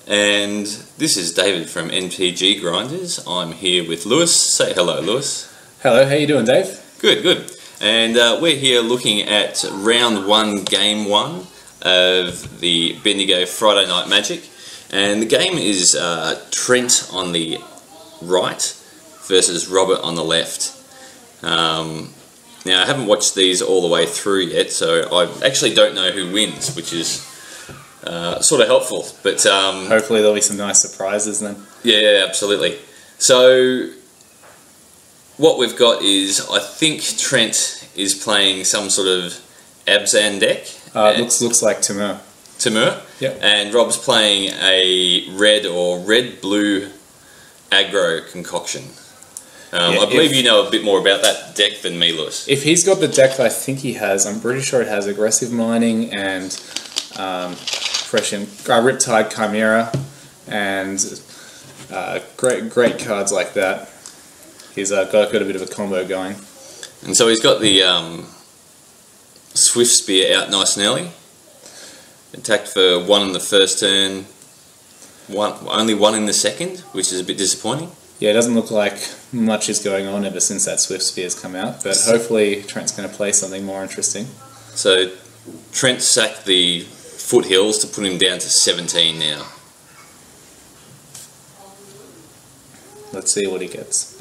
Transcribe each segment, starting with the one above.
And this is David from NPG Grinders. I'm here with Lewis. Say hello, Lewis. Hello, how you doing, Dave? Good, good. And we're here looking at round 1, game 1 of the Bendigo Friday Night Magic. And the game is Trent on the right versus Robert on the left. Now, I haven't watched these all the way through yet, so I actually don't know who wins, which is sort of helpful. But hopefully there'll be some nice surprises then. Yeah, absolutely. So what we've got is, I think Trent is playing some sort of Abzan deck. Looks like Timur. Timur? Yep. And Rob's playing a red or red-blue aggro concoction. I believe you know a bit more about that deck than me, Lewis. If he's got the deck that I think he has, I'm pretty sure it has aggressive mining and Riptide Chimera and great cards like that. He's got a bit of a combo going. And so he's got the Swift Spear out nice and early. Attacked for 1 in the first turn, only 1 in the second, which is a bit disappointing. Yeah, it doesn't look like much is going on ever since that Swift Spear's come out, but hopefully Trent's going to play something more interesting. So Trent sacked the Foothills to put him down to 17 now. Let's see what he gets.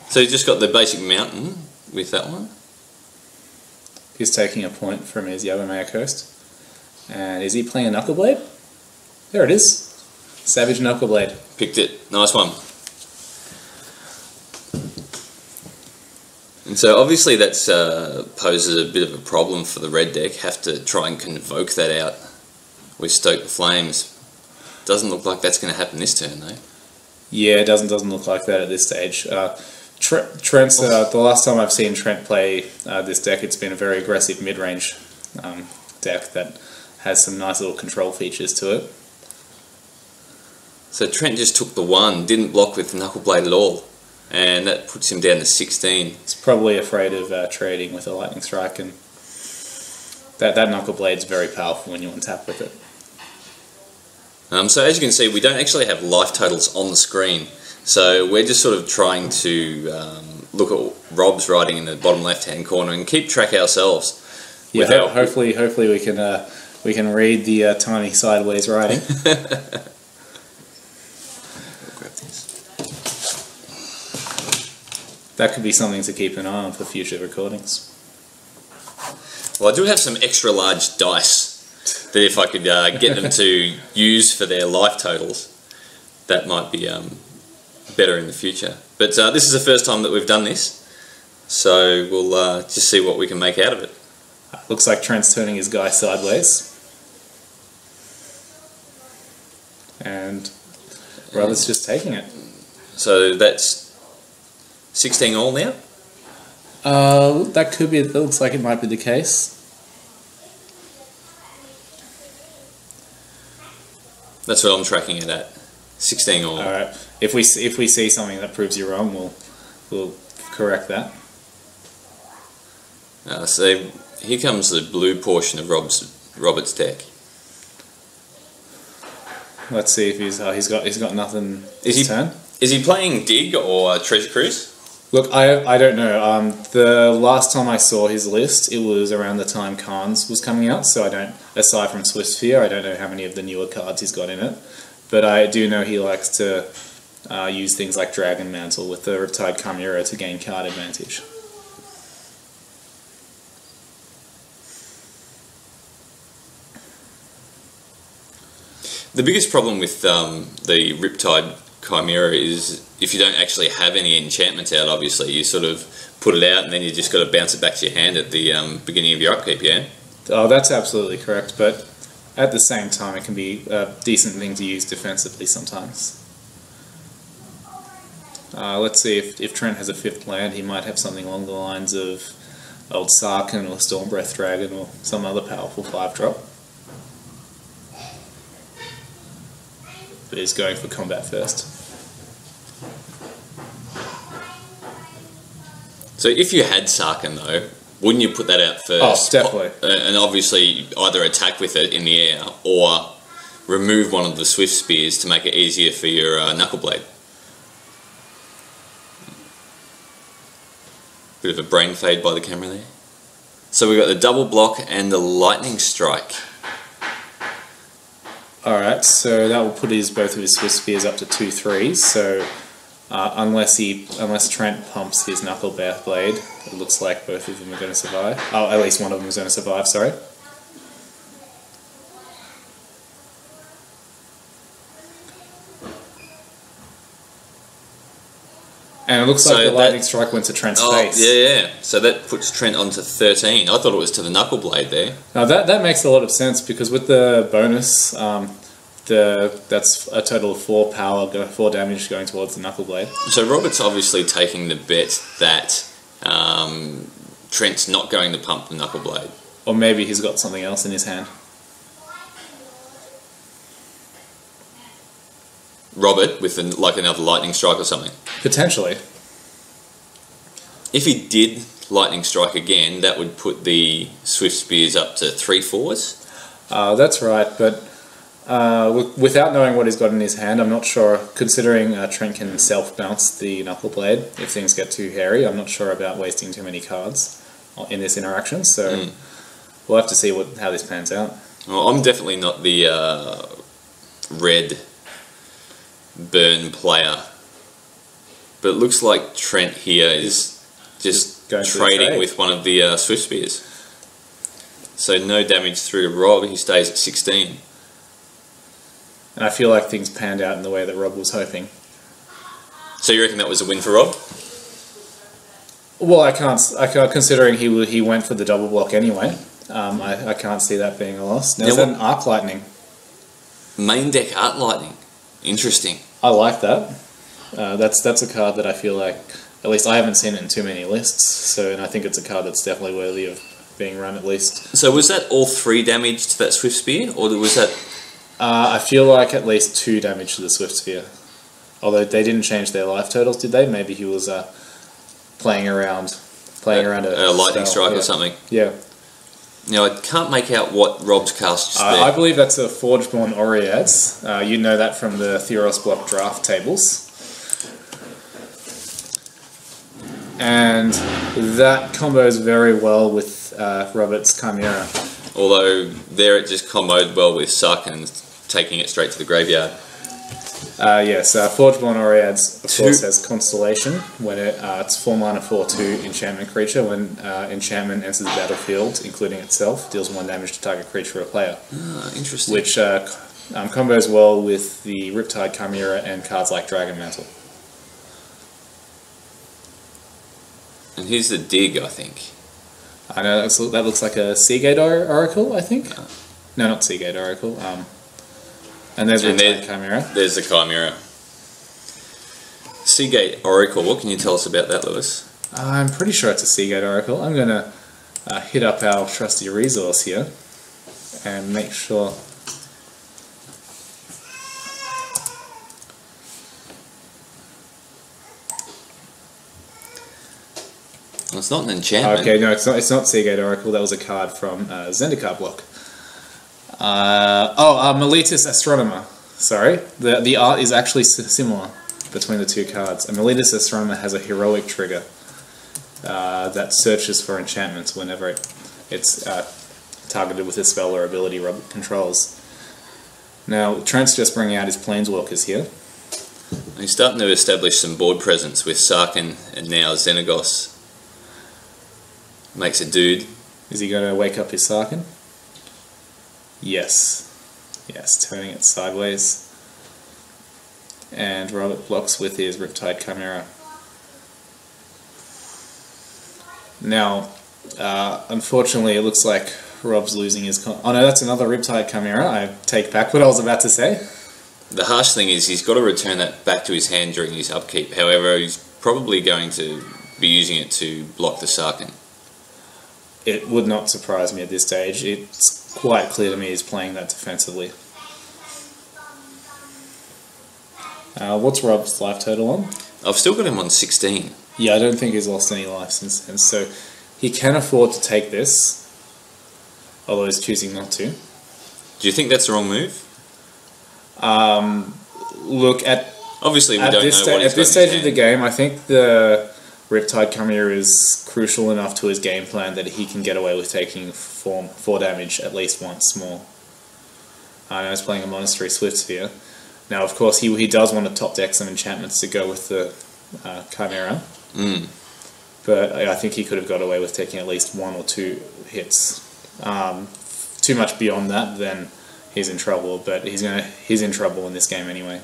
So he's just got the basic mountain with that one. He's taking a point from his Yawamaya Coast. And is he playing a Knuckleblade? There it is. Savage Knuckleblade. Picked it. Nice one. And so obviously that's poses a bit of a problem for the red deck. Have to try and convoke that out with Stoke the Flames. Doesn't look like that's going to happen this turn though. Yeah, it doesn't look like that at this stage. Trent's the last time I've seen Trent play this deck, it's been a very aggressive mid-range deck that has some nice little control features to it. So Trent just took the 1, didn't block with Knuckleblade at all, and that puts him down to 16. He's probably afraid of trading with a Lightning Strike, and that Knuckleblade's very powerful when you untap with it. So as you can see, we don't actually have life totals on the screen. So we're just sort of trying to look at Rob's writing in the bottom left-hand corner and keep track ourselves. Yeah, hopefully we can read the tiny sideways writing. We'll grab this. That could be something to keep an eye on for future recordings. Well, I do have some extra large dice that if I could get them to use for their life totals, that might be better in the future. But this is the first time that we've done this, so we'll just see what we can make out of it. Looks like Trent's turning his guy sideways. And Robert's just taking it. So that's 16 all now? That could be, it looks like it might be the case. That's what I'm tracking it at. 16 all. Alright. If we see something that proves you wrong, we'll correct that. So here comes the blue portion of Robert's deck. Let's see if he's got nothing this turn. Is he playing Dig or Treasure Cruise? Look, I don't know. The last time I saw his list, it was around the time Khans was coming out, so I don't, aside from Swift Sphere, I don't know how many of the newer cards he's got in it. But I do know he likes to use things like Dragon Mantle with the Riptide Chimera to gain card advantage. The biggest problem with the Riptide Chimera is if you don't actually have any enchantments out, obviously, you sort of put it out and then you just got to bounce it back to your hand at the beginning of your upkeep, yeah? Oh, that's absolutely correct, but at the same time it can be a decent thing to use defensively sometimes. Let's see if Trent has a 5th land, he might have something along the lines of Old Sarkhan or Stormbreath Dragon or some other powerful 5-drop. But he's going for combat first. So if you had Sarkin though, wouldn't you put that out first? Oh, definitely. And obviously either attack with it in the air or remove one of the swift spears to make it easier for your knuckle blade. Bit of a brain fade by the camera there. So we've got the double block and the lightning strike. Alright, so that will put both of his swift spears up to 2/3, so unless Trent pumps his knuckle blade, it looks like both of them are going to survive. Oh, at least one of them is going to survive, sorry. And it looks like the lightning strike went to Trent's face. Yeah. So that puts Trent onto 13. I thought it was to the knuckle blade there. Now that makes a lot of sense, because with the bonus, that's a total of 4 power, 4 damage going towards the knuckle blade. So Robert's obviously taking the bet that Trent's not going to pump the knuckle blade. Or maybe he's got something else in his hand. Robert with like another lightning strike or something. Potentially. If he did lightning strike again, that would put the swift spears up to 3/4. That's right, but without knowing what he's got in his hand, I'm not sure, considering Trent can self-bounce the knuckle blade if things get too hairy, I'm not sure about wasting too many cards in this interaction, so we'll have to see how this pans out. Well, I'm definitely not the red burn player, but it looks like Trent here is just trading with one of the swift spears. So no damage through to Rob, he stays at 16. And I feel like things panned out in the way that Rob was hoping. So you reckon that was a win for Rob? Well, I can't considering he went for the double block anyway. I can't see that being a loss. Now, is that an Arc Lightning? Main deck Arc Lightning. Interesting. I like that. That's a card that I feel like, at least I haven't seen it in too many lists, and I think it's a card that's definitely worthy of being run at least. So was that all 3 damage to that Swift Spear, or was that... I feel like at least 2 damage to the Swift Spear. Although they didn't change their life totals, did they? Maybe he was playing around a lightning strike or something. Yeah. Now, I can't make out what Rob's cast just there. I believe that's a Forgeborn Oreads. You know that from the Theros block draft tables. And that combos very well with Robert's Chimera. Although there it just comboed well with Sarkin taking it straight to the graveyard. Yes, Forgeborn Oreads, of course, has Constellation. When it's 4 mana 4/2 enchantment creature. When enchantment enters the battlefield, including itself, deals 1 damage to target creature or player. Interesting. Which combos well with the Riptide Chimera and cards like Dragon Mantle. And here's the dig, I think. I know that looks like a Seagate Oracle, I think. No, not Seagate Oracle. And there's Riptide Chimera. There's the Chimera. Seagate Oracle, what can you tell us about that, Lewis? I'm pretty sure it's a Seagate Oracle. I'm going to hit up our trusty resource here and make sure. Well, it's not an enchantment. Okay, no, it's not Seagate Oracle. That was a card from Zendikar block. Meletis Astronomer. Sorry, the art is actually similar between the two cards. A Meletis Astronomer has a heroic trigger that searches for enchantments whenever it's targeted with a spell or ability Robert controls. Now, Trent's just bringing out his Planeswalkers here. He's starting to establish some board presence with Sarkin and now Xenagos. Makes a dude. Is he going to wake up his Sarkin? Yes. Yes, turning it sideways. And Robert blocks with his Riptide Chimera. Now, unfortunately, it looks like Rob's losing his... Oh no, that's another Riptide Chimera. I take back what I was about to say. The harsh thing is he's got to return that back to his hand during his upkeep. However, he's probably going to be using it to block the Sarkin. It would not surprise me at this stage. It's quite clear to me he's playing that defensively. What's Rob's life total on? I've still got him on 16. Yeah, I don't think he's lost any life since then. So he can afford to take this, although he's choosing not to. Do you think that's the wrong move? Look, obviously we don't know what he's got at this in his stage of the game, I think the Riptide Chimera is crucial enough to his game plan that he can get away with taking 4 damage at least once more. I know he's playing a Monastery Swift Sphere. Now, of course, he does want to top deck some enchantments to go with the Chimera. But I think he could have got away with taking at least 1 or 2 hits. Too much beyond that, then he's in trouble. But he's in trouble in this game anyway.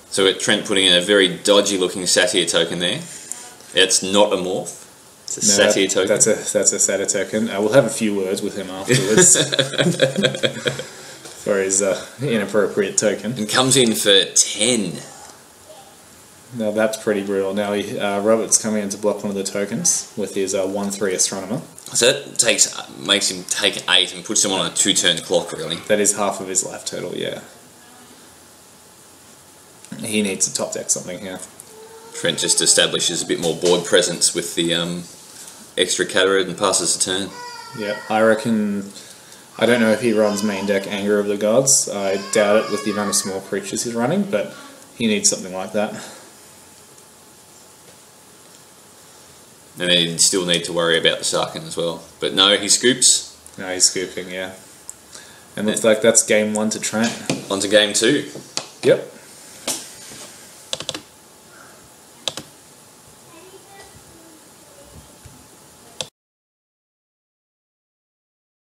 So Trent putting in a very dodgy looking Satyr token there. It's not a morph. It's a Satyr token. That's a Satyr token. We'll have a few words with him afterwards for his inappropriate token. And comes in for 10. Now that's pretty brutal. Now Robert's coming in to block one of the tokens with his 1/3 Astronomer. So that makes him take 8 and puts him on a 2-turn clock, really. That is half of his life total, yeah. He needs to top deck something here. Trent just establishes a bit more board presence with the extra Catarad and passes the turn. Yeah, I reckon... I don't know if he runs main deck Anger of the Gods. I doubt it with the amount of small creatures he's running, but he needs something like that. And then he'd still need to worry about the Sarkhan as well. But no, he scoops. No, he's scooping, yeah. And looks like that's game 1 to Trent. On to game 2. Yep.